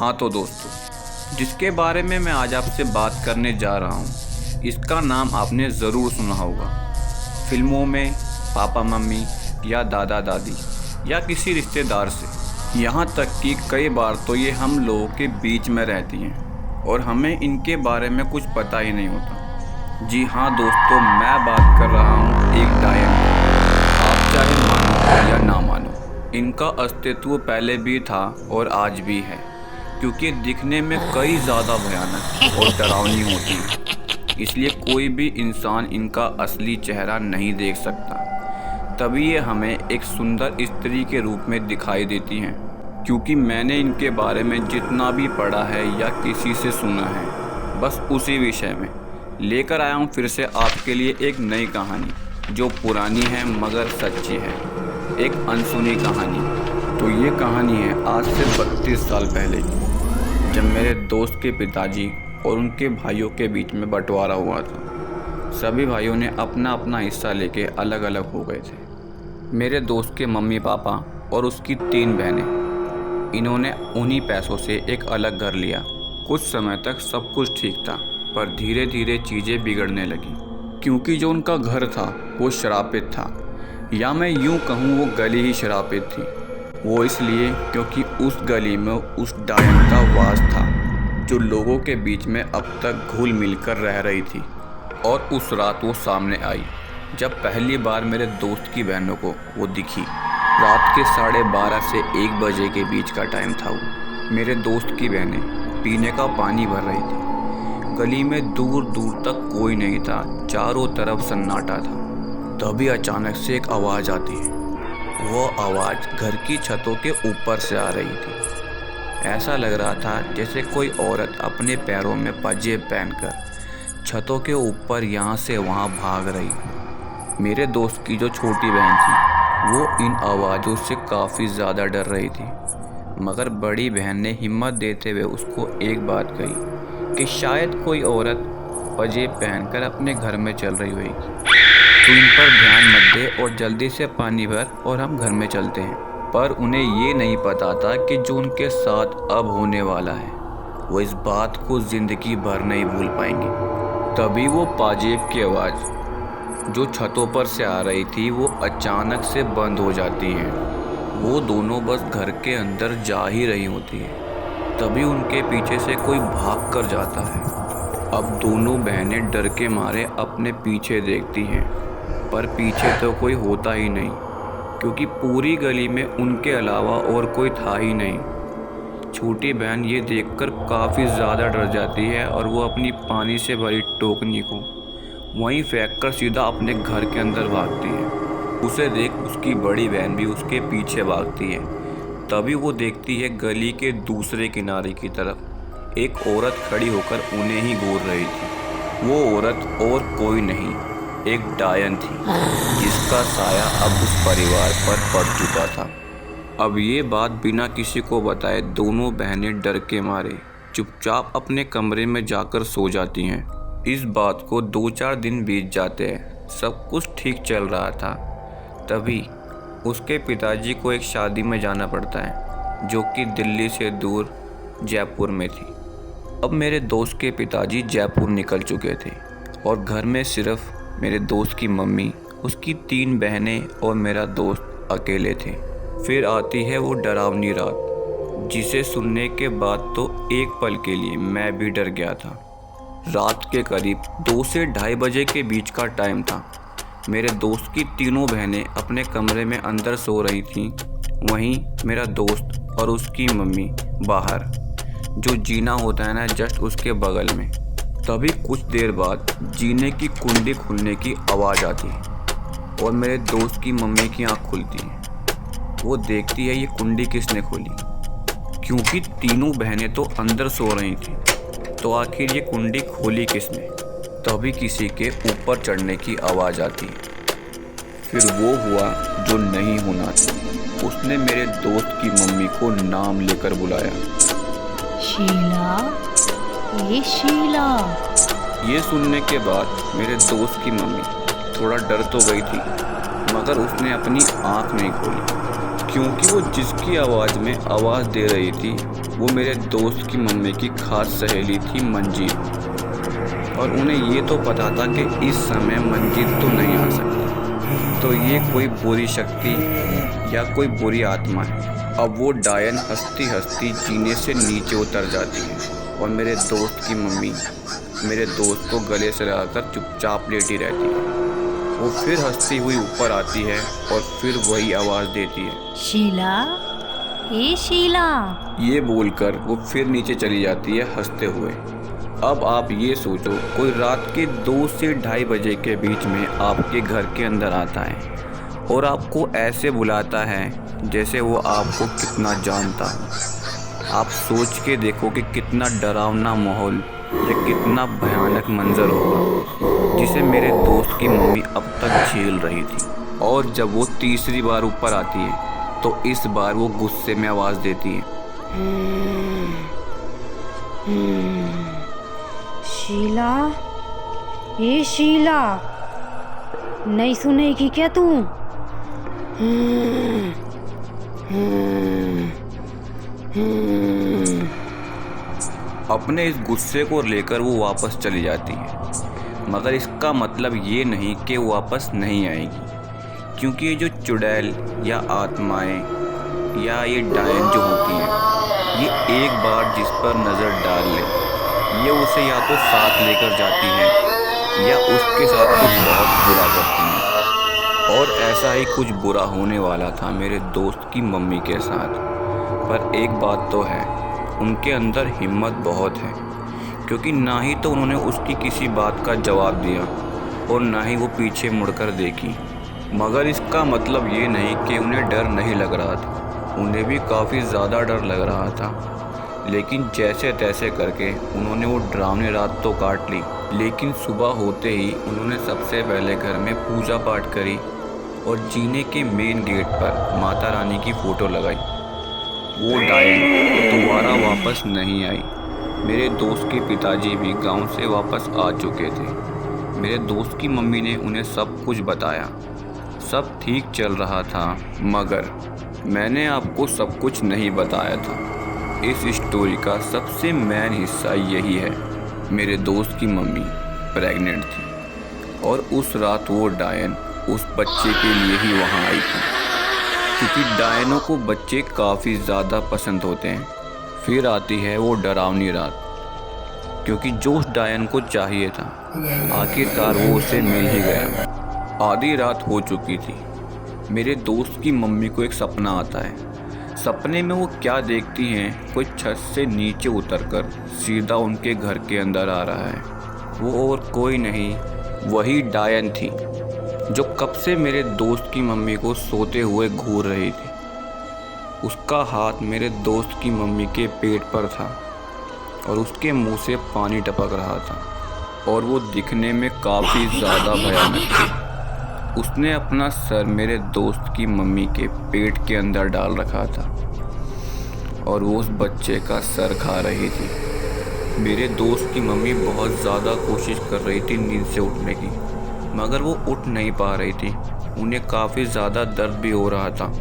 हाँ तो दोस्तों, जिसके बारे में मैं आज आपसे बात करने जा रहा हूँ, इसका नाम आपने ज़रूर सुना होगा। फिल्मों में पापा मम्मी या दादा दादी या किसी रिश्तेदार से, यहाँ तक कि कई बार तो ये हम लोगों के बीच में रहती हैं और हमें इनके बारे में कुछ पता ही नहीं होता। जी हाँ दोस्तों, मैं बात कर रहा हूँ एक डायन की। आप चाहे मानो या ना मानो, इनका अस्तित्व पहले भी था और आज भी है, क्योंकि दिखने में कई ज़्यादा भयानक और डरावनी होती है। इसलिए कोई भी इंसान इनका असली चेहरा नहीं देख सकता। तभी ये हमें एक सुंदर स्त्री के रूप में दिखाई देती हैं। क्योंकि मैंने इनके बारे में जितना भी पढ़ा है या किसी से सुना है, बस उसी विषय में लेकर आया हूँ फिर से आपके लिए एक नई कहानी, जो पुरानी है मगर सच्ची है, एक अनसुनी कहानी। तो ये कहानी है आज से 32 साल पहले की, जब मेरे दोस्त के पिताजी और उनके भाइयों के बीच में बंटवारा हुआ था। सभी भाइयों ने अपना अपना हिस्सा लेके अलग अलग हो गए थे। मेरे दोस्त के मम्मी पापा और उसकी 3 बहनें, इन्होंने उन्हीं पैसों से एक अलग घर लिया। कुछ समय तक सब कुछ ठीक था, पर धीरे धीरे चीज़ें बिगड़ने लगी, क्योंकि जो उनका घर था वो श्रापित था, या मैं यूँ कहूँ वो गली ही श्रापित थी। वो इसलिए क्योंकि उस गली में उस डायन का वास था, जो लोगों के बीच में अब तक घुल मिलकर रह रही थी। और उस रात वो सामने आई, जब पहली बार मेरे दोस्त की बहनों को वो दिखी। रात के 12:30 से 1 बजे के बीच का टाइम था वो। मेरे दोस्त की बहनें पीने का पानी भर रही थी। गली में दूर दूर तक कोई नहीं था, चारों तरफ सन्नाटा था। तभी अचानक से एक आवाज़ आती है। वो आवाज़ घर की छतों के ऊपर से आ रही थी। ऐसा लग रहा था जैसे कोई औरत अपने पैरों में पंजेब पहनकर छतों के ऊपर यहाँ से वहाँ भाग रही। मेरे दोस्त की जो छोटी बहन थी, वो इन आवाज़ों से काफ़ी ज़्यादा डर रही थी, मगर बड़ी बहन ने हिम्मत देते हुए उसको एक बात कही कि शायद कोई औरत पंजेब पहनकर अपने घर में चल रही होगी। तो इन पर ध्यान मत दे और जल्दी से पानी भर और हम घर में चलते हैं। पर उन्हें ये नहीं पता था कि जो उनके साथ अब होने वाला है, वो इस बात को ज़िंदगी भर नहीं भूल पाएंगे। तभी वो पाजेब की आवाज़ जो छतों पर से आ रही थी, वो अचानक से बंद हो जाती है। वो दोनों बस घर के अंदर जा ही रही होती है। तभी उनके पीछे से कोई भाग कर जाता है। अब दोनों बहनें डर के मारे अपने पीछे देखती हैं, पर पीछे तो कोई होता ही नहीं, क्योंकि पूरी गली में उनके अलावा और कोई था ही नहीं। छोटी बहन ये देखकर काफ़ी ज़्यादा डर जाती है और वो अपनी पानी से भरी टोकनी को वहीं फेंककर सीधा अपने घर के अंदर भागती है। उसे देख उसकी बड़ी बहन भी उसके पीछे भागती है। तभी वो देखती है गली के दूसरे किनारे की तरफ एक औरत खड़ी होकर उन्हें ही घूर रही थी। वो औरत और कोई नहीं, एक डायन थी, जिसका साया अब उस परिवार पर पड़ चुका था। अब ये बात बिना किसी को बताए दोनों बहनें डर के मारे चुपचाप अपने कमरे में जाकर सो जाती हैं। इस बात को 2-4 दिन बीत जाते हैं। सब कुछ ठीक चल रहा था। तभी उसके पिताजी को एक शादी में जाना पड़ता है, जो कि दिल्ली से दूर जयपुर में थी। अब मेरे दोस्त के पिताजी जयपुर निकल चुके थे और घर में सिर्फ मेरे दोस्त की मम्मी, उसकी 3 बहनें और मेरा दोस्त अकेले थे। फिर आती है वो डरावनी रात, जिसे सुनने के बाद तो एक पल के लिए मैं भी डर गया था। रात के करीब 2 से 2:30 बजे के बीच का टाइम था। मेरे दोस्त की तीनों बहनें अपने कमरे में अंदर सो रही थीं। वहीं मेरा दोस्त और उसकी मम्मी बाहर, जो जीना होता है ना, जस्ट उसके बगल में। तभी कुछ देर बाद जीने की कुंडी खुलने की आवाज़ आती है और मेरे दोस्त की मम्मी की आँख खुलती है। वो देखती है ये कुंडी किसने खोली, क्योंकि तीनों बहनें तो अंदर सो रही थी, तो आखिर ये कुंडी खोली किसने। तभी किसी के ऊपर चढ़ने की आवाज़ आती है। फिर वो हुआ जो नहीं होना था। उसने मेरे दोस्त की मम्मी को नाम लेकर बुलाया, शीला, ये शीला। ये सुनने के बाद मेरे दोस्त की मम्मी थोड़ा डर तो गई थी, मगर उसने अपनी आँख नहीं खोली, क्योंकि वो जिसकी आवाज़ में आवाज़ दे रही थी वो मेरे दोस्त की मम्मी की खास सहेली थी मंजीत, और उन्हें ये तो पता था कि इस समय मंजीत तो नहीं आ सकती, तो ये कोई बुरी शक्ति या कोई बुरी आत्मा है। अब वो डायन हंसती हंसती जीने से नीचे उतर जाती है और मेरे दोस्त की मम्मी मेरे दोस्त को गले से लगाकर चुपचाप लेटी रहती है। वो फिर हंसती हुई ऊपर आती है और फिर वही आवाज़ देती है, शीला, ए शीला। ये बोलकर वो फिर नीचे चली जाती है हंसते हुए। अब आप ये सोचो, कोई रात के 2 से 2:30 बजे के बीच में आपके घर के अंदर आता है और आपको ऐसे बुलाता है जैसे वो आपको कितना जानता हो। आप सोच के देखो कि कितना डरावना माहौल या कितना भयानक मंजर होगा जिसे मेरे दोस्त की मम्मी अब तक झेल रही थी। और जब वो तीसरी बार ऊपर आती है तो इस बार वो गुस्से में आवाज़ देती है, शीला, ए शीला, नहीं सुनेगी क्या तू? अपने इस गुस्से को लेकर वो वापस चली जाती है, मगर इसका मतलब ये नहीं कि वो वापस नहीं आएगी, क्योंकि ये जो चुड़ैल या आत्माएं या ये डायन जो होती हैं, ये एक बार जिस पर नज़र डाल ले, ये उसे या तो साथ लेकर जाती हैं या उसके साथ कुछ बहुत बुरा करती हैं। और ऐसा ही कुछ बुरा होने वाला था मेरे दोस्त की मम्मी के साथ। पर एक बात तो है, उनके अंदर हिम्मत बहुत है, क्योंकि ना ही तो उन्होंने उसकी किसी बात का जवाब दिया और ना ही वो पीछे मुड़कर देखी। मगर इसका मतलब ये नहीं कि उन्हें डर नहीं लग रहा था, उन्हें भी काफ़ी ज़्यादा डर लग रहा था। लेकिन जैसे तैसे करके उन्होंने वो डरावनी रात तो काट ली। लेकिन सुबह होते ही उन्होंने सबसे पहले घर में पूजा पाठ करी और जीने के मेन गेट पर माता रानी की फ़ोटो लगाई। वो डायन दोबारा वापस नहीं आई। मेरे दोस्त के पिताजी भी गांव से वापस आ चुके थे। मेरे दोस्त की मम्मी ने उन्हें सब कुछ बताया। सब ठीक चल रहा था, मगर मैंने आपको सब कुछ नहीं बताया था। इस स्टोरी का सबसे मेन हिस्सा यही है, मेरे दोस्त की मम्मी प्रेग्नेंट थी और उस रात वो डायन उस बच्चे के लिए ही वहाँ आई थी, क्योंकि डायनों को बच्चे काफ़ी ज़्यादा पसंद होते हैं। फिर आती है वो डरावनी रात, क्योंकि जो उस डायन को चाहिए था आखिरकार वो उसे मिल ही गया। आधी रात हो चुकी थी। मेरे दोस्त की मम्मी को एक सपना आता है। सपने में वो क्या देखती हैं, कोई छत से नीचे उतरकर सीधा उनके घर के अंदर आ रहा है। वो और कोई नहीं, वही डायन थी जो कब से मेरे दोस्त की मम्मी को सोते हुए घूर रही थी। उसका हाथ मेरे दोस्त की मम्मी के पेट पर था और उसके मुंह से पानी टपक रहा था और वो दिखने में काफ़ी ज़्यादा भयानक थी। उसने अपना सर मेरे दोस्त की मम्मी के पेट के अंदर डाल रखा था और वो उस बच्चे का सर खा रही थी। मेरे दोस्त की मम्मी बहुत ज़्यादा कोशिश कर रही थी नींद से उठने की, मगर वो उठ नहीं पा रही थी। उन्हें काफ़ी ज़्यादा दर्द भी हो रहा था।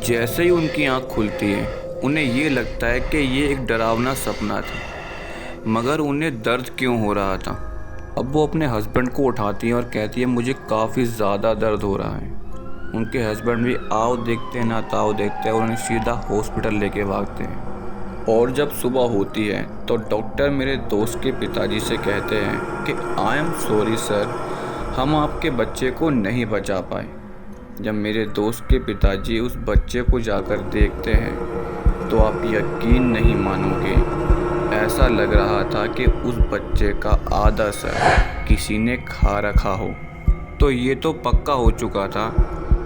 जैसे ही उनकी आँख खुलती है, उन्हें ये लगता है कि ये एक डरावना सपना था, मगर उन्हें दर्द क्यों हो रहा था। अब वो अपने हस्बैंड को उठाती है और कहती है, मुझे काफ़ी ज़्यादा दर्द हो रहा है। उनके हस्बैंड भी आओ देखते हैं ना ताओ देखते हैं और उन्हें सीधा हॉस्पिटल लेके भागते हैं। और जब सुबह होती है तो डॉक्टर मेरे दोस्त के पिताजी से कहते हैं कि आई एम सॉरी सर, हम आपके बच्चे को नहीं बचा पाए। जब मेरे दोस्त के पिताजी उस बच्चे को जाकर देखते हैं तो आप यकीन नहीं मानोगे, ऐसा लग रहा था कि उस बच्चे का आधा सर किसी ने खा रखा हो। तो ये तो पक्का हो चुका था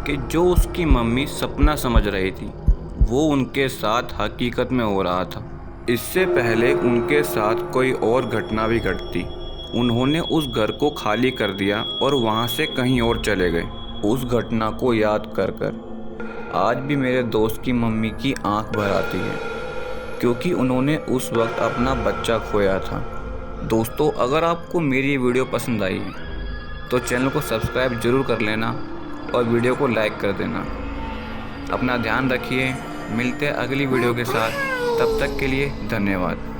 कि जो उसकी मम्मी सपना समझ रही थी वो उनके साथ हकीकत में हो रहा था। इससे पहले उनके साथ कोई और घटना भी घटती। उन्होंने उस घर को खाली कर दिया और वहाँ से कहीं और चले गए। उस घटना को याद कर आज भी मेरे दोस्त की मम्मी की आंख भर आती है, क्योंकि उन्होंने उस वक्त अपना बच्चा खोया था। दोस्तों, अगर आपको मेरी वीडियो पसंद आई तो चैनल को सब्सक्राइब ज़रूर कर लेना और वीडियो को लाइक कर देना। अपना ध्यान रखिए, मिलते हैं अगली वीडियो के साथ। तब तक के लिए धन्यवाद।